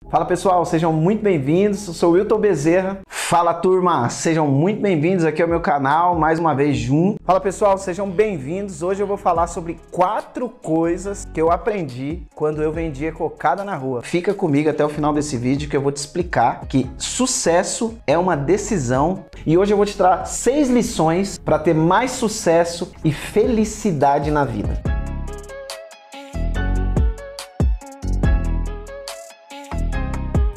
Fala pessoal, sejam muito bem-vindos, eu sou o Wilton Bezerra. Fala turma, sejam muito bem-vindos aqui ao meu canal, mais uma vez junto. Fala pessoal, sejam bem-vindos. Hoje eu vou falar sobre 4 coisas que eu aprendi quando eu vendia cocada na rua. Fica comigo até o final desse vídeo que eu vou te explicar que sucesso é uma decisão e hoje eu vou te dar 6 lições para ter mais sucesso e felicidade na vida.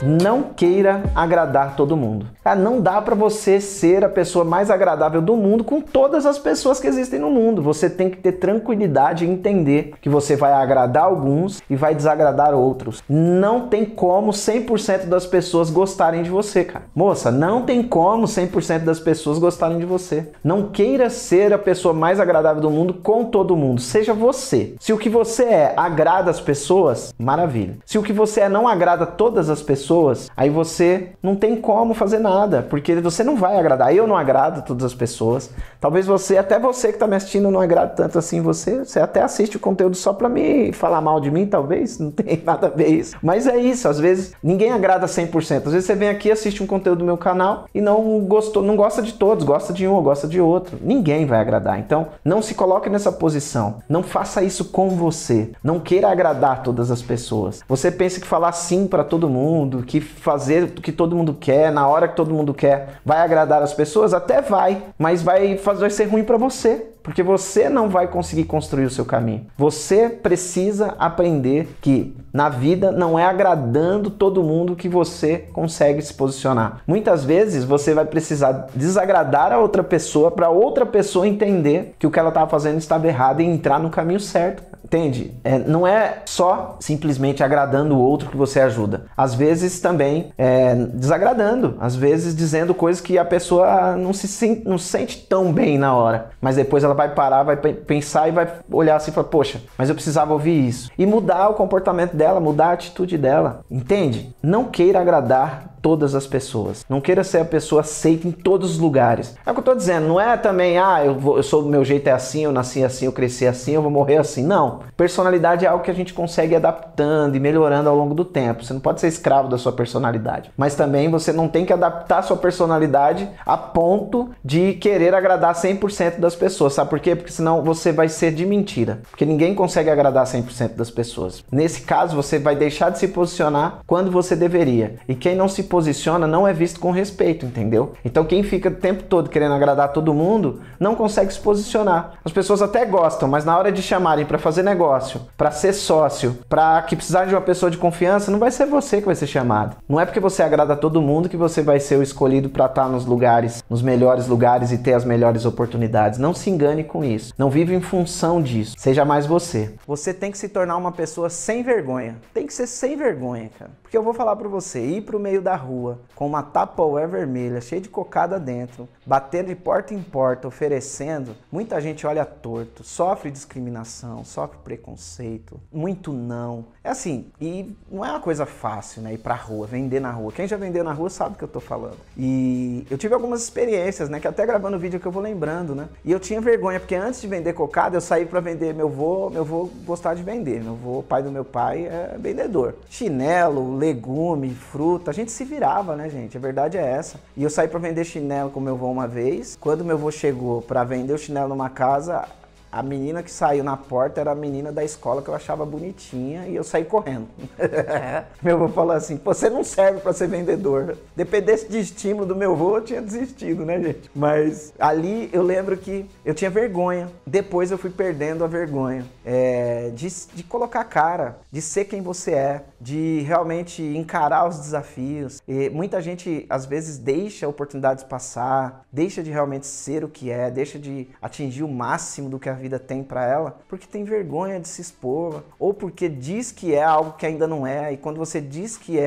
Não queira agradar todo mundo. Cara, não dá pra você ser a pessoa mais agradável do mundo com todas as pessoas que existem no mundo. Você tem que ter tranquilidade e entender que você vai agradar alguns e vai desagradar outros. Não tem como 100% das pessoas gostarem de você, cara. Moça, não tem como 100% das pessoas gostarem de você. Não queira ser a pessoa mais agradável do mundo com todo mundo. Seja você. Se o que você é agrada as pessoas, maravilha. Se o que você é não agrada todas as pessoas, aí você não tem como fazer nada, porque você não vai agradar. Eu não agrado todas as pessoas. Talvez até você que está me assistindo não agrade tanto assim você até assiste o conteúdo só para me falar mal de mim, talvez, não tem nada a ver isso. Mas é isso, às vezes ninguém agrada 100%. Às vezes você vem aqui, assiste um conteúdo do meu canal e não gosta de todos, gosta de um ou gosta de outro. Ninguém vai agradar. Então, não se coloque nessa posição. Não faça isso com você. Não queira agradar todas as pessoas. Você pensa que falar sim para todo mundo, que fazer o que todo mundo quer, na hora que todo mundo quer, vai agradar as pessoas? Até vai, mas vai ser ruim para você, porque você não vai conseguir construir o seu caminho. Você precisa aprender que na vida não é agradando todo mundo que você consegue se posicionar. Muitas vezes você vai precisar desagradar a outra pessoa para outra pessoa entender que o que ela estava fazendo estava errado e entrar no caminho certo. Entende? Não é só simplesmente agradando o outro que você ajuda. Às vezes também desagradando. Às vezes dizendo coisas que a pessoa não sente tão bem na hora. Mas depois ela vai parar, vai pensar e vai olhar assim e falar, poxa, mas eu precisava ouvir isso. E mudar o comportamento dela, mudar a atitude dela. Entende? Não queira agradar todas as pessoas. Não queira ser a pessoa aceita em todos os lugares. É o que eu tô dizendo, não é também, meu jeito é assim, eu nasci assim, eu cresci assim, eu vou morrer assim. Não. Personalidade é algo que a gente consegue ir adaptando e melhorando ao longo do tempo. Você não pode ser escravo da sua personalidade. Mas também você não tem que adaptar a sua personalidade a ponto de querer agradar 100% das pessoas. Sabe por quê? Porque senão você vai ser de mentira. Porque ninguém consegue agradar 100% das pessoas. Nesse caso, você vai deixar de se posicionar quando você deveria. E quem não se posiciona não é visto com respeito, entendeu? Então quem fica o tempo todo querendo agradar todo mundo não consegue se posicionar. As pessoas até gostam, mas na hora de chamarem para fazer negócio, para ser sócio, para que precisar de uma pessoa de confiança, não vai ser você que vai ser chamado. Não é porque você agrada a todo mundo que você vai ser o escolhido para estar nos melhores lugares e ter as melhores oportunidades. Não se engane com isso. Não vive em função disso. Seja mais você. Você tem que se tornar uma pessoa sem vergonha. Tem que ser sem vergonha, cara. Porque eu vou falar para você, ir pro meio da rua com uma Tupperware vermelha, cheia de cocada dentro, batendo de porta em porta, oferecendo, muita gente olha torto, sofre discriminação, sofre preconceito, muito não. É assim, e não é uma coisa fácil, né, ir pra rua, vender na rua. Quem já vendeu na rua sabe o que eu tô falando. E eu tive algumas experiências, né, que até gravando o vídeo que eu vou lembrando, né, e eu tinha vergonha, porque antes de vender cocada, eu saí pra vender, meu avô gostava de vender, meu avô, pai do meu pai, é vendedor. Chinelo, legume, fruta, a gente se virava, né, gente? A verdade é essa. E eu saí pra vender chinelo com meu avô uma vez. Quando meu avô chegou pra vender o chinelo numa casa, a menina que saiu na porta era a menina da escola que eu achava bonitinha e eu saí correndo. Meu avô falou assim, você não serve para ser vendedor. Dependesse de estímulo do meu avô, eu tinha desistido, né, gente? Mas ali eu lembro que eu tinha vergonha. Depois eu fui perdendo a vergonha de colocar a cara, de ser quem você é, de realmente encarar os desafios. E muita gente, às vezes, deixa oportunidades passar, deixa de realmente ser o que é, deixa de atingir o máximo do que a vida tem para ela, porque tem vergonha de se expor, ou porque diz que é algo que ainda não é, e quando você diz que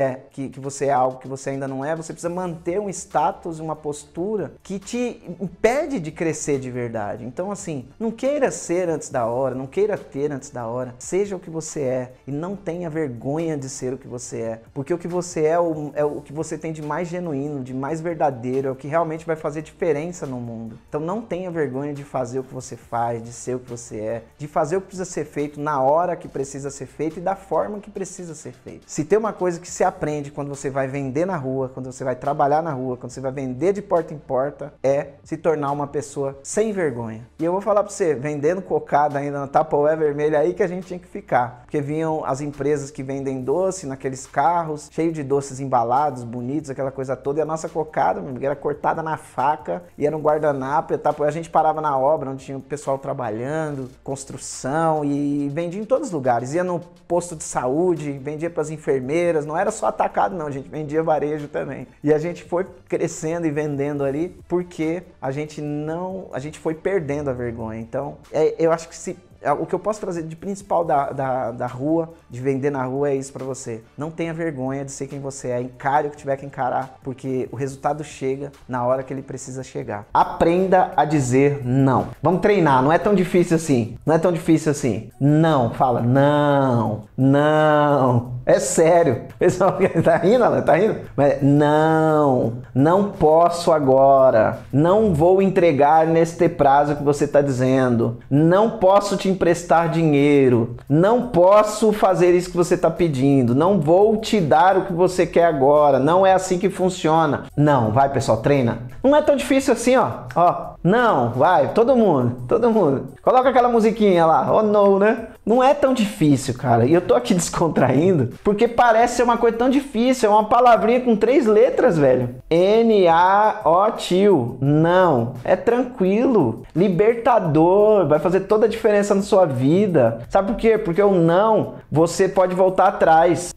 você é algo que você ainda não é, você precisa manter um status, uma postura que te impede de crescer de verdade. Então assim, não queira ser antes da hora, não queira ter antes da hora, seja o que você é, e não tenha vergonha de de ser o que você é. Porque o que você é o que você tem de mais genuíno, de mais verdadeiro, é o que realmente vai fazer diferença no mundo. Então não tenha vergonha de fazer o que você faz, de ser o que você é, de fazer o que precisa ser feito na hora que precisa ser feito e da forma que precisa ser feito. Se tem uma coisa que se aprende quando você vai vender na rua, quando você vai trabalhar na rua, quando você vai vender de porta em porta, é se tornar uma pessoa sem vergonha. E eu vou falar pra você, vendendo cocada ainda na Tupperware vermelha, aí que a gente tinha que ficar. Porque vinham as empresas que vendem doce naqueles carros, cheio de doces embalados, bonitos, aquela coisa toda, e a nossa cocada, meu amigo, era cortada na faca, e era um guardanapo, e a gente parava na obra, onde tinha o pessoal trabalhando, construção, e vendia em todos os lugares. Ia no posto de saúde, vendia para as enfermeiras, não era só atacado não, a gente vendia varejo também. E a gente foi crescendo e vendendo ali, porque a gente foi perdendo a vergonha. Então, eu acho que o que eu posso trazer de principal da rua, de vender na rua, é isso pra você. Não tenha vergonha de ser quem você é, encare o que tiver que encarar, porque o resultado chega na hora que ele precisa chegar. Aprenda a dizer não. Vamos treinar, não é tão difícil assim. Não é tão difícil assim. Não, fala não, não. É sério. O pessoal tá rindo, ela tá rindo? Mas não posso agora. Não vou entregar neste prazo que você tá dizendo. Não posso te emprestar dinheiro. Não posso fazer isso que você está pedindo. Não vou te dar o que você quer agora. Não é assim que funciona. Não, vai pessoal, treina. Não é tão difícil assim, ó. Não, vai, todo mundo. Coloca aquela musiquinha lá, oh no, né? Não é tão difícil, cara. E eu tô aqui descontraindo porque parece ser uma coisa tão difícil. É uma palavrinha com 3 letras, velho. N-A-O-T-I-O. Não. É tranquilo. Libertador. Vai fazer toda a diferença na sua vida. Sabe por quê? Porque o não, você pode voltar atrás.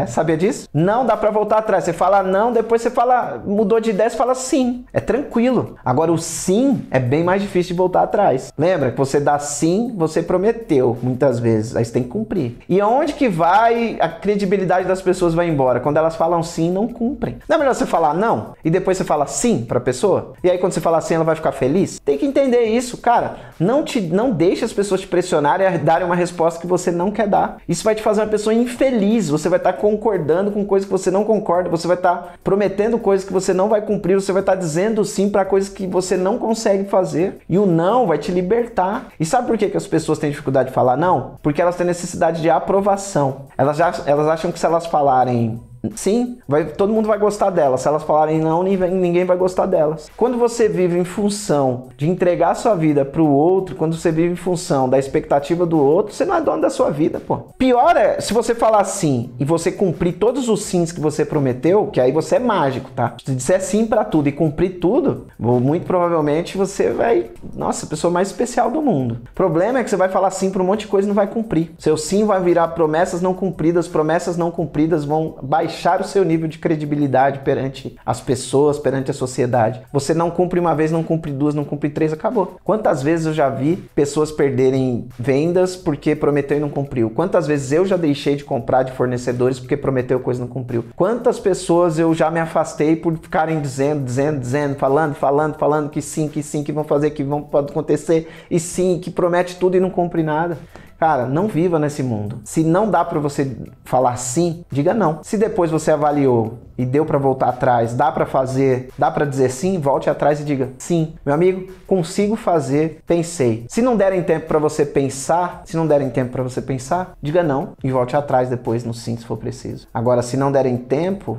Sabia disso? Não dá pra voltar atrás. Você fala não, depois você fala, mudou de ideia, você fala sim. É tranquilo. Agora o sim é bem mais difícil de voltar atrás. Lembra que você dá sim, você prometeu muitas vezes. Aí você tem que cumprir. E aonde que vai a credibilidade das pessoas vai embora? Quando elas falam sim, não cumprem. Não é melhor você falar não e depois você fala sim pra pessoa? E aí quando você fala sim, ela vai ficar feliz? Tem que entender isso, cara. Não deixe as pessoas te pressionarem a darem uma resposta que você não quer dar. Isso vai te fazer uma pessoa infeliz. Você vai estar concordando com coisas que você não concorda. Você vai estar prometendo coisas que você não vai cumprir. Você vai estar dizendo sim para coisas que você não consegue fazer. E o não vai te libertar. E sabe por que as pessoas têm dificuldade de falar não? Porque elas têm necessidade de aprovação. Elas acham que se elas falarem sim, todo mundo vai gostar delas. Se elas falarem não, ninguém vai gostar delas. Quando você vive em função de entregar a sua vida para o outro, quando você vive em função da expectativa do outro, você não é dono da sua vida, pô. Pior é se você falar sim e você cumprir todos os sims que você prometeu, que aí você é mágico, tá? Se disser sim para tudo e cumprir tudo, muito provavelmente você vai, nossa, a pessoa mais especial do mundo. O problema é que você vai falar sim para um monte de coisa e não vai cumprir. Seu sim vai virar promessas não cumpridas vão baixar o seu nível de credibilidade perante as pessoas, perante a sociedade. Você não cumpre uma vez, não cumpre 2, não cumpre 3, acabou. Quantas vezes eu já vi pessoas perderem vendas porque prometeu e não cumpriu? Quantas vezes eu já deixei de comprar de fornecedores porque prometeu coisa e não cumpriu? Quantas pessoas eu já me afastei por ficarem dizendo, falando que sim, que vão fazer, pode acontecer, e sim, que promete tudo e não cumpre nada? Cara, não viva nesse mundo. Se não dá pra você falar sim, diga não. Se depois você avaliou e deu pra voltar atrás, dá pra fazer, dá pra dizer sim, volte atrás e diga sim. Meu amigo, consigo fazer, pensei. Se não derem tempo pra você pensar, diga não e volte atrás depois no sim, se for preciso. Agora, se derem tempo,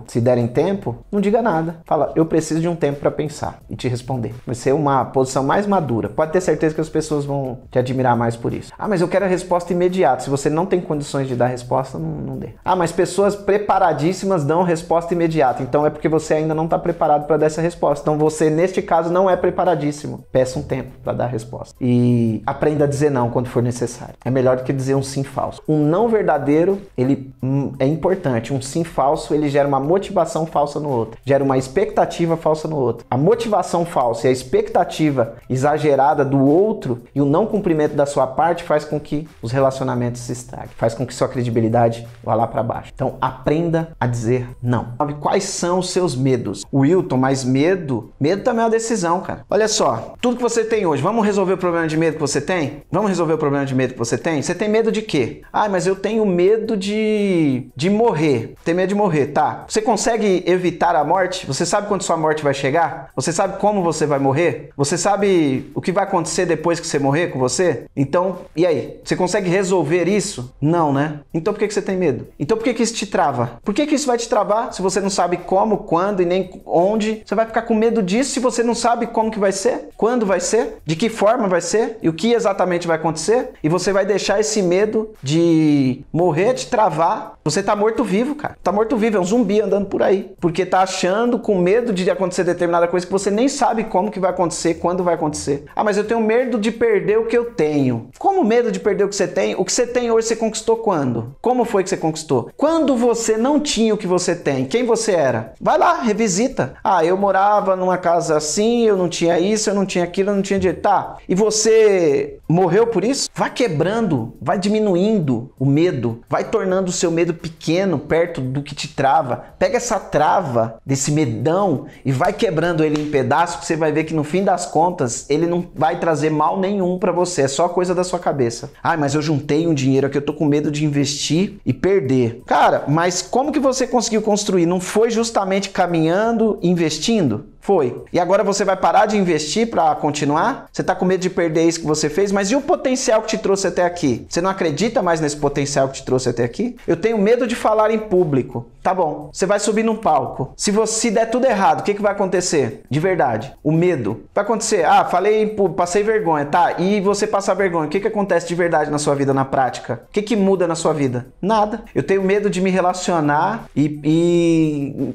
não diga nada. Fala, eu preciso de um tempo pra pensar e te responder. Vai ser uma posição mais madura. Pode ter certeza que as pessoas vão te admirar mais por isso. Ah, mas eu quero a resposta imediata. Se você não tem condições de dar resposta, não dê. Ah, mas pessoas preparadíssimas dão resposta imediata. Então é porque você ainda não está preparado para dar essa resposta. Então você, neste caso, não é preparadíssimo. Peça um tempo para dar a resposta. E aprenda a dizer não quando for necessário. É melhor do que dizer um sim falso. Um não verdadeiro, ele é importante. Um sim falso, ele gera uma motivação falsa no outro. Gera uma expectativa falsa no outro. A motivação falsa e a expectativa exagerada do outro e o não cumprimento da sua parte faz com que os relacionamentos se estraguem, faz com que sua credibilidade vá lá para baixo. Então aprenda a dizer não. Quais são os seus medos? Wilton, mas medo também é uma decisão, cara. Olha só, tudo que você tem hoje, vamos resolver o problema de medo que você tem? Vamos resolver o problema de medo que você tem? Você tem medo de quê? Ah, mas eu tenho medo de morrer. Tem medo de morrer, tá? Você consegue evitar a morte? Você sabe quando sua morte vai chegar? Você sabe como você vai morrer? Você sabe o que vai acontecer depois que você morrer com você? Então, e aí? Você consegue resolver isso? Não, né? Então por que você tem medo? Então por que isso te trava? Por que isso vai te travar se você não sabe como, quando e nem onde? Você vai ficar com medo disso se você não sabe como que vai ser? Quando vai ser? De que forma vai ser? E o que exatamente vai acontecer? E você vai deixar esse medo de morrer te travar. Você tá morto-vivo, cara. Tá morto-vivo, é um zumbi andando por aí. Porque tá achando com medo de acontecer determinada coisa que você nem sabe como que vai acontecer, quando vai acontecer. Ah, mas eu tenho medo de perder o que eu tenho. Como medo de perder o que você tem? O que você tem hoje você conquistou quando? Como foi que você conquistou? Quando você não tinha o que você tem, quem você era? Vai lá, revisita. Ah, eu morava numa casa assim, eu não tinha isso, eu não tinha aquilo, eu não tinha dinheiro. Tá, e você morreu por isso? Vai quebrando, vai diminuindo o medo, vai tornando o seu medo pequeno perto do que te trava. Pega essa trava desse medão e vai quebrando ele em pedaços, que você vai ver que no fim das contas ele não vai trazer mal nenhum pra você, é só coisa da sua cabeça. Ah, mas eu juntei um dinheiro aqui, eu tô com medo de investir e perder. Cara, mas como que você conseguiu construir? Não foi justamente caminhando, investindo? Foi. E agora você vai parar de investir para continuar? Você tá com medo de perder isso que você fez? Mas e o potencial que te trouxe até aqui? Você não acredita mais nesse potencial que te trouxe até aqui? Eu tenho medo de falar em público. Tá bom. Você vai subir num palco. Se der tudo errado, o que vai acontecer? De verdade. O medo. Vai acontecer. Ah, falei em público, passei vergonha. Tá. E você passar vergonha. O que acontece de verdade na sua vida, na prática? O que muda na sua vida? Nada. Eu tenho medo de me relacionar e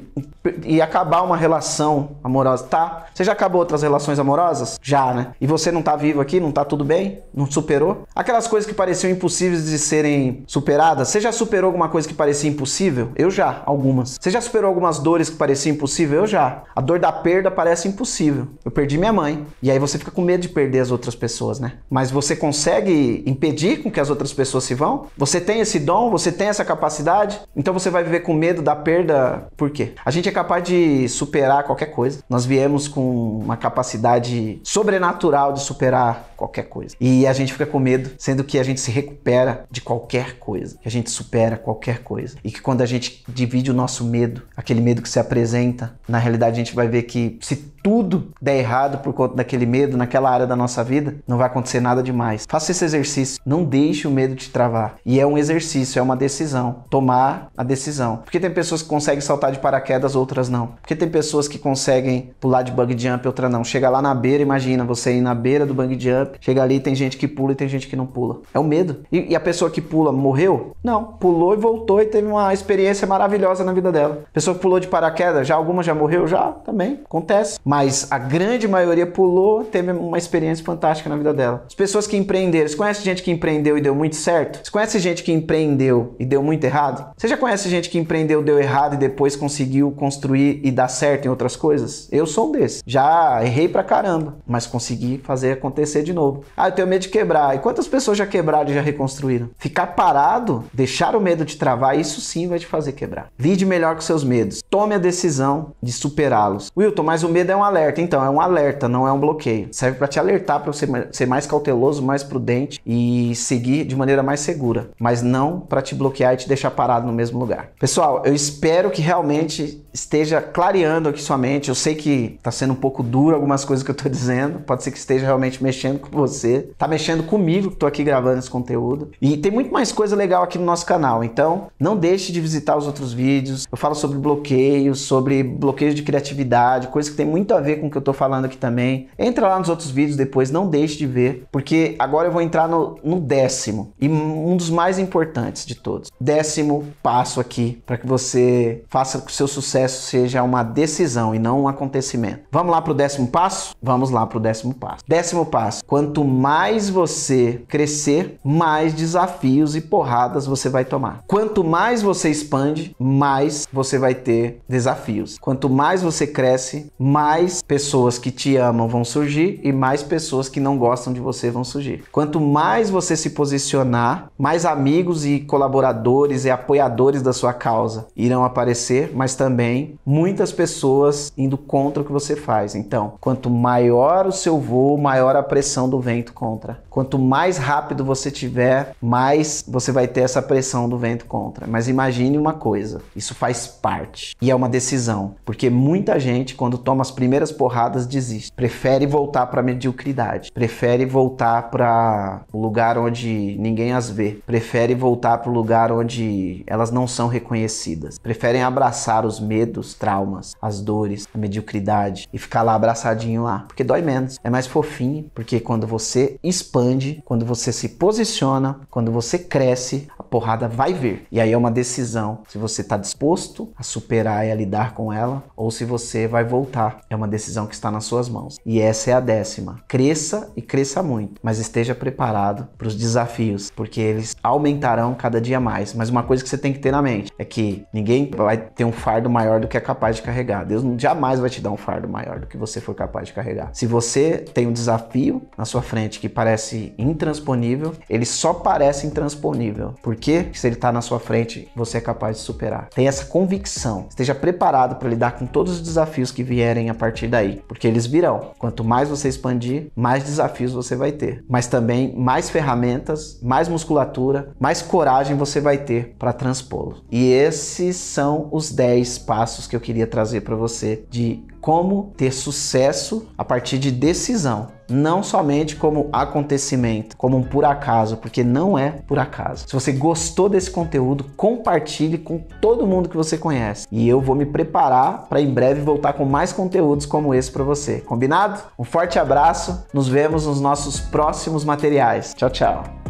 acabar uma relação amorosa. Tá? Você já acabou outras relações amorosas? Já, né? E você não tá vivo aqui? Não tá tudo bem? Não superou? Aquelas coisas que pareciam impossíveis de serem superadas, você já superou alguma coisa que parecia impossível? Eu já, algumas. Você já superou algumas dores que pareciam impossível? Eu já. A dor da perda parece impossível. Eu perdi minha mãe. E aí você fica com medo de perder as outras pessoas, né? Mas você consegue impedir com que as outras pessoas se vão? Você tem esse dom? Você tem essa capacidade? Então você vai viver com medo da perda? Por quê? A gente é capaz de superar qualquer coisa. Nós viemos com uma capacidade sobrenatural de superar qualquer coisa. E a gente fica com medo, sendo que a gente se recupera de qualquer coisa, que a gente supera qualquer coisa. E que quando a gente divide o nosso medo, aquele medo que se apresenta, na realidade a gente vai ver que se tudo der errado por conta daquele medo naquela área da nossa vida, não vai acontecer nada demais. Faça esse exercício, não deixe o medo te travar. E é um exercício, é uma decisão. Tomar a decisão. Porque tem pessoas que conseguem saltar de paraquedas, outras não. Porque tem pessoas que conseguem pular de bungee jump, outra não. Chega lá na beira, imagina você ir na beira do bungee jump, chega ali, tem gente que pula e tem gente que não pula. É o medo. E a pessoa que pula morreu? Não. Pulou e voltou e teve uma experiência maravilhosa na vida dela. A pessoa que pulou de paraquedas, alguma já morreu? Já, também. Acontece. Mas a grande maioria pulou, teve uma experiência fantástica na vida dela. As pessoas que empreenderam, você conhece gente que empreendeu e deu muito certo? Você conhece gente que empreendeu e deu muito errado? Você já conhece gente que empreendeu, deu errado e depois conseguiu construir e dar certo em outras coisas? Eu sou um desses. Já errei pra caramba, mas consegui fazer acontecer de novo. Ah, eu tenho medo de quebrar. E quantas pessoas já quebraram e já reconstruíram? Ficar parado, deixar o medo te travar, isso sim vai te fazer quebrar. Lide melhor com seus medos. Tome a decisão de superá-los. Wilton, mas o medo é um alerta. Então, é um alerta, não é um bloqueio. Serve para te alertar, para você ser mais cauteloso, mais prudente e seguir de maneira mais segura. Mas não para te bloquear e te deixar parado no mesmo lugar. Pessoal, eu espero que realmente esteja clareando aqui sua mente. Eu sei que tá sendo um pouco duro algumas coisas que eu tô dizendo. Pode ser que esteja realmente mexendo com você. Tá mexendo comigo que tô aqui gravando esse conteúdo. E tem muito mais coisa legal aqui no nosso canal. Então, não deixe de visitar os outros vídeos. Eu falo sobre bloqueios, sobre bloqueios de criatividade, coisa que tem muito a ver com o que eu tô falando aqui também. Entra lá nos outros vídeos depois, não deixe de ver, porque agora eu vou entrar no 10º e um dos mais importantes de todos. 10º passo aqui para que você faça que o seu sucesso seja uma decisão e não um acontecimento. Vamos lá pro 10º passo? Vamos lá pro 10º passo. 10º passo. Quanto mais você crescer, mais desafios e porradas você vai tomar. Quanto mais você expande, mais você vai ter desafios. Quanto mais você cresce, mais mais pessoas que te amam vão surgir e mais pessoas que não gostam de você vão surgir. Quanto mais você se posicionar, mais amigos e colaboradores e apoiadores da sua causa irão aparecer, mas também muitas pessoas indo contra o que você faz. Então, quanto maior o seu voo, maior a pressão do vento contra. Quanto mais rápido você tiver, mais você vai ter essa pressão do vento contra. Mas imagine uma coisa, isso faz parte e é uma decisão, porque muita gente, quando toma as primeiras porradas, desiste. Prefere voltar para a mediocridade, prefere voltar para o lugar onde ninguém as vê, prefere voltar para o lugar onde elas não são reconhecidas, preferem abraçar os medos, traumas, as dores, a mediocridade e ficar lá abraçadinho lá, porque dói menos, é mais fofinho, porque quando você expande, quando você se posiciona, quando você cresce, a porrada vai vir. E aí é uma decisão se você está disposto a superar e a lidar com ela ou se você vai voltar. É uma decisão que está nas suas mãos. E essa é a 10ª. Cresça e cresça muito, mas esteja preparado para os desafios, porque eles aumentarão cada dia mais. Mas uma coisa que você tem que ter na mente é que ninguém vai ter um fardo maior do que é capaz de carregar. Deus jamais vai te dar um fardo maior do que você for capaz de carregar. Se você tem um desafio na sua frente que parece intransponível, ele só parece intransponível. Porque se ele está na sua frente, você é capaz de superar. Tenha essa convicção. Esteja preparado para lidar com todos os desafios que vierem a partir daí, porque eles virão. Quanto mais você expandir, mais desafios você vai ter. Mas também mais ferramentas, mais musculatura, mais coragem você vai ter para transpô-lo. E esses são os 10 passos que eu queria trazer para você de como ter sucesso a partir de decisão, não somente como acontecimento, como um por acaso, porque não é por acaso. Se você gostou desse conteúdo, compartilhe com todo mundo que você conhece. E eu vou me preparar para em breve voltar com mais conteúdos como esse para você. Combinado? Um forte abraço, nos vemos nos nossos próximos materiais. Tchau, tchau.